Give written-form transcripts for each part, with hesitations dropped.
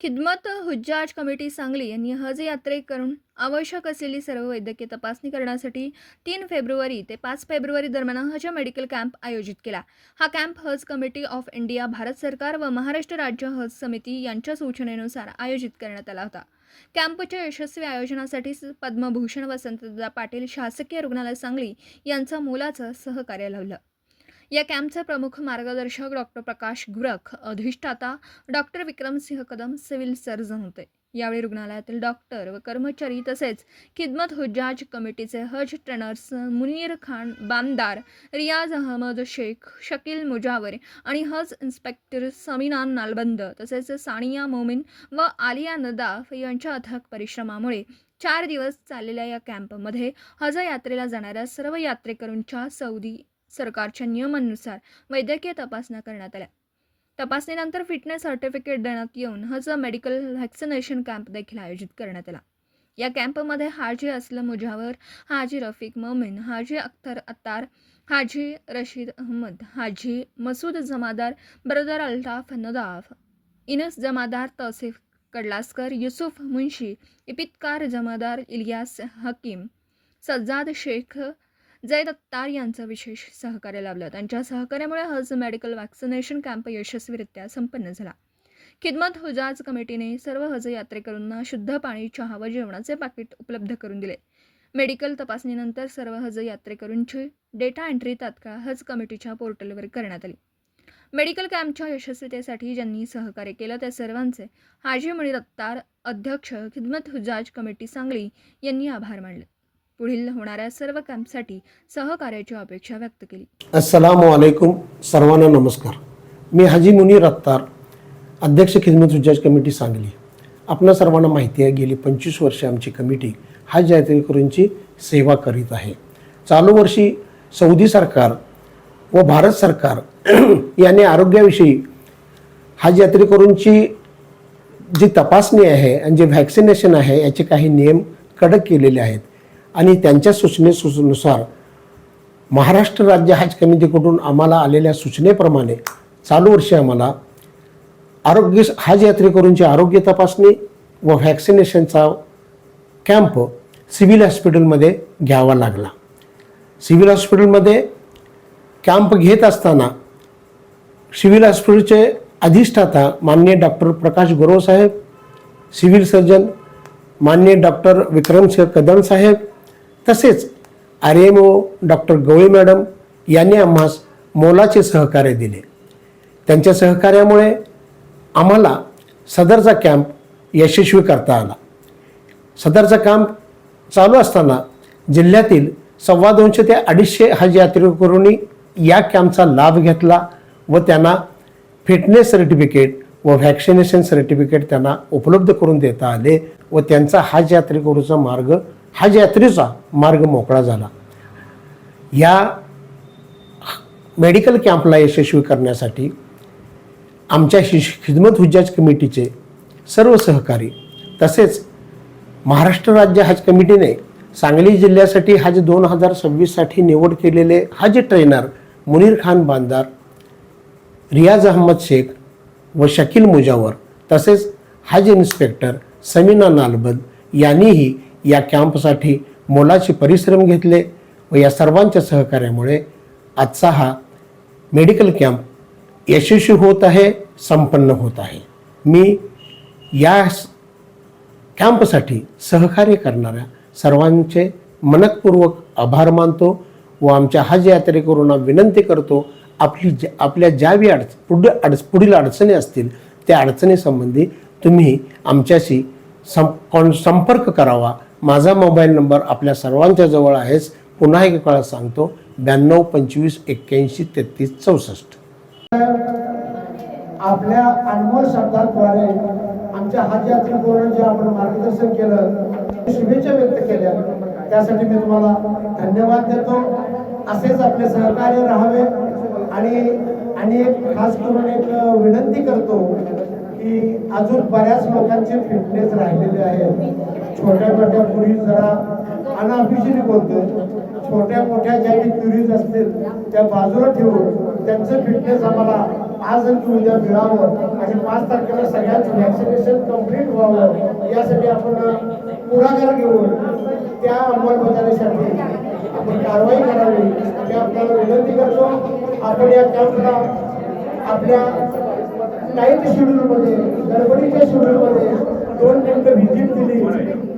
खिदमत हुज्जाज कमिटी सांगली यांनी हज यात्रेकरून आवश्यक असलेली सर्व वैद्यकीय तपासणी करण्यासाठी 3 फेब्रुवारी ते 5 फेब्रुवारी दरम्यान हज मेडिकल कॅम्प आयोजित केला। हा camp Haj committee of India, Bharat सरकार व महाराष्ट्र राज्य हज समिती यांच्या सूचनेनुसार आयोजित करण्यात आला होता। कॅम्पच्या यशस्वी आयोजनासाठी पद्मभूषण वसंतदादा पाटील शासकीय रुग्णालय सांगली यांचं मोलाचं सहकार्य लाभलं। या कॅम्पचे प्रमुख मार्गदर्शक डॉक्टर प्रकाश गुरख, अधिष्ठाता doctor Vikramsingh Kadam civil surgeon होते। यावेळी रुग्णालयातील डॉक्टर व कर्मचारी तसेच खिदमत हुज्जाज कमिटीचे हज ट्रेनर्स मुनीर खान बामदार, रियाज अहमद शेख, शकील मुजावर आणि हज इन्स्पेक्टर समीना नालबंद तसेच सानिया मोमिन व आलिया नदाफ यांच्या अथक परिश्रमामुळे 4 दिवस चाललेल्या या कॅम्पमध्ये हज यात्रेला जाणाऱ्या सर्व यात्रेकरूंच्या सौदी सरकारच्या नियमानुसार वैद्यकीय तपासण्या करण्यात आल्या। तपासणीनंतर फिटनेस सर्टिफिकेट देण्यात येऊन हज मेडिकल व्हॅक्सिनेशन कॅम्प देखील आयोजित करण्यात आला। या कॅम्पमध्ये हाजी असलम मुजावर, हाजी रफिक मोमिन, हाजी अख्तर अत्तार, हाजी रशीद अहमद, हाजी मसूद जमादार, ब्रदर अल्ताफ नदाफ, इनस जमादार, तौसिफ कडलास्कर, युसुफ मुंशी, इपितकार जमादार, इलियास हकीम, सज्जाद शेख, जैद अत्तार यांचं विशेष सहकार्य लाभलं। त्यांच्या सहकार्यामुळे हज मेडिकल व्हॅक्सिनेशन कॅम्प यशस्वीरित्या संपन्न झाला। खिदमत हुज्जाज कमिटीने सर्व हज यात्रेकरूंना शुद्ध पाणी, चहा व जेवणाचे पाकिट उपलब्ध करून दिले। मेडिकल तपासणीनंतर सर्व हज यात्रेकरूंची डेटा एंट्री तात्काळ हज कमिटीच्या पोर्टलवर करण्यात आली। मेडिकल कॅम्पच्या यशस्वीतेसाठी ज्यांनी सहकार्य केलं त्या सर्वांचे हाजी मुनीर अत्तार, अध्यक्ष खिदमत हुज्जाज कमिटी सांगली यांनी आभार मानले। पुढील होणाऱ्या सर्व कॅम्पसाठी सहकार्याची अपेक्षा व्यक्त केली। अस्सलामु अलैकुम, सर्वांना नमस्कार। मी हाजी मुनीर अत्तार, अध्यक्ष खिदमत हुज्जाज कमिटी सांगली। आपल्या सर्वांना माहिती आहे, गेली 25 वर्षे आमची कमिटी हज यात्रेकरूंची सेवा करीत आहे। चालू वर्षी सौदी सरकार व भारत सरकार यांनी आरोग्याविषयी हज यात्रेकरूंची जी तपासणी आहे आणि जे व्हॅक्सिनेशन आहे याचे काही नियम कडक केलेले आहेत आणि त्यांच्या सूचनेनुसार महाराष्ट्र राज्य हज कमिटीकडून आम्हाला आलेल्या सूचनेप्रमाणे चालू वर्षी आम्हाला हज यात्रेकरूंची आरोग्य तपासणी व व्हॅक्सिनेशनचा कॅम्प सिव्हिल हॉस्पिटलमध्ये घ्यावा लागला। सिव्हिल हॉस्पिटलमध्ये कॅम्प घेत असताना सिव्हिल हॉस्पिटलचे अधिष्ठाता माननीय डॉक्टर प्रकाश गुरव साहेब, सिव्हिल सर्जन माननीय डॉक्टर विक्रमसिंह कदम साहेब तसेच RMO डॉक्टर गवळी मॅडम यांनी आम्हास मोलाचे सहकार्य दिले। त्यांच्या सहकार्यामुळे आम्हाला सदरचा कॅम्प यशस्वी करता आला। सदरचा कॅम्प चालू असताना जिल्ह्यातील 250 ते 250 हज यात्रेकरूंनी या कॅम्पचा लाभ घेतला व त्यांना फिटनेस सर्टिफिकेट व व्हॅक्सिनेशन सर्टिफिकेट त्यांना उपलब्ध करून देता आले व त्यांचा हज यात्रेचा मार्ग मोकळा झाला। या मेडिकल कॅम्पला यशस्वी करण्यासाठी आमच्या खिदमत हुज्जाज कमिटीचे सर्व सहकारी तसेच महाराष्ट्र राज्य हज कमिटीने सांगली जिल्ह्यासाठी हज 2026साठी निवड केलेले हज ट्रेनर मुनीर खान बामदार, रियाज अहमद शेख व शकील मुजावर तसेच हज इन्स्पेक्टर समीना नालबंद यांनीही या कॅम्पसाठी मोलाचे परिश्रम घेतले व या सर्वांच्या सहकार्यामुळे आजचा हा मेडिकल कॅम्प यशस्वी होत आहे, संपन्न होत आहे। मी या कॅम्पसाठी सहकार्य करणाऱ्या सर्वांचे मनपूर्वक आभार मानतो व आमच्या हज यात्रेकरूंना विनंती करतो, आपल्या ज्याही पुढील अडचणी असतील त्या अडचणीसंबंधी तुम्ही आमच्याशी संपर्क करावा। माझा मोबाईल नंबर आपल्या सर्वांच्या जवळ आहेच। पुन्हा एक वेळा सांगतो, 92 25 81 33 64। आपल्या अनमोल शब्दाद्वारे आमच्या हज यात्रेकरूंना जे आपण मार्गदर्शन केलं, शुभेच्छा व्यक्त केल्या, त्यासाठी मी तुम्हाला धन्यवाद देतो। असेच आपले सहकार्य राहावे आणि एक खास करून एक विनंती करतो की अजून बऱ्याच लोकांचे फिटनेस राहिलेले आहेत। छोट्या मोठ्या पुरी जरा अनऑफिशियली बोलतो, छोट्या मोठ्या ज्या क्युरीज असतील त्या बाजूला ठेवून त्यांचं फिटनेस आम्हाला आज आणि उद्या मिळावं आणि 5 तारखेला सगळ्यांचं व्हॅक्सिनेशन व्हावं यासाठी आपण पुढाकार घेऊन त्या अंमलबजावणीसाठी आपण कारवाई करावी मी आपल्याला विनंती करतो. आपण या कॅम्पला आपल्या टाईट शेड्यूलमध्ये गडबडीच्या शेड्यूलमध्ये 2 मिनिटं व्हिजिट दिली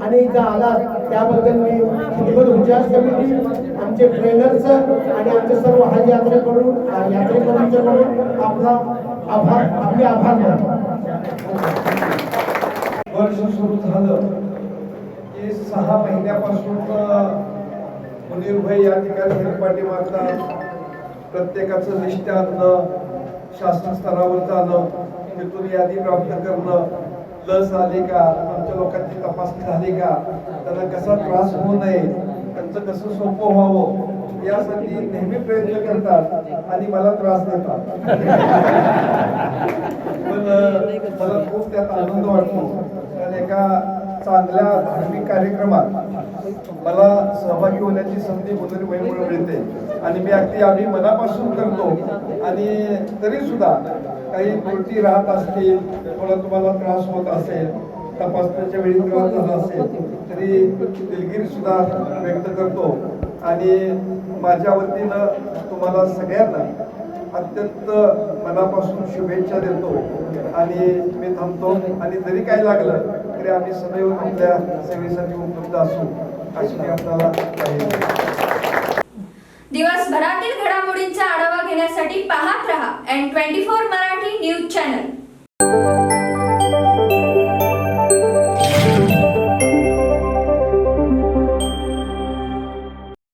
आणि इथं आला त्याबद्दल मी खिदमत उजाज कमिटी आमचे ट्रेनरचं आणि आमचे सर्व हज यात्रेकरूंच्याकडून आपले आभार मानतो. वर्ष सुरू झालं की 6 महिन्यापासून मुनीरभाई या ठिकाणी हेलपाटी मारतात. प्रत्येकाचं लिस्ट आणणं, शासन स्तरावर जाणं, तिथून यादी प्राप्त करणं, लस आली का, आमच्या लोकांची तपासणी झाली का, त्यांना कसा त्रास होऊ नये, त्यांचं कसं सोपं व्हावं यासाठी नेहमी प्रयत्न करतात आणि मला त्रास देतात. पण मला खूप त्यात आनंद वाटतो कारण एका चांगल्या धार्मिक कार्यक्रमात मला सहभागी होण्याची संधी मुनीरभाईमुळे मिळते आणि मी अगदी मनापासून करतो. आणि तरी सुद्धा काही त्रुटी राहत असतील, थोडा तुम्हाला त्रास होत असेल, तपासण्याच्या वेळी त्रास झाला असेल तरी दिलगिरी सुद्धा व्यक्त करतो आणि माझ्या वतीनं तुम्हाला सगळ्यांना अत्यंत मनापासून शुभेच्छा देतो आणि मी थांबतो. आणि जरी काय लागलं तरी आम्ही सदैव आपल्या सेवेसाठी उपलब्ध असू अशी मी आपल्याला दिवसभरातील घडामोडींचा आढावा घेण्यासाठी पाहत रहा N24 मराठी न्यूज चॅनल.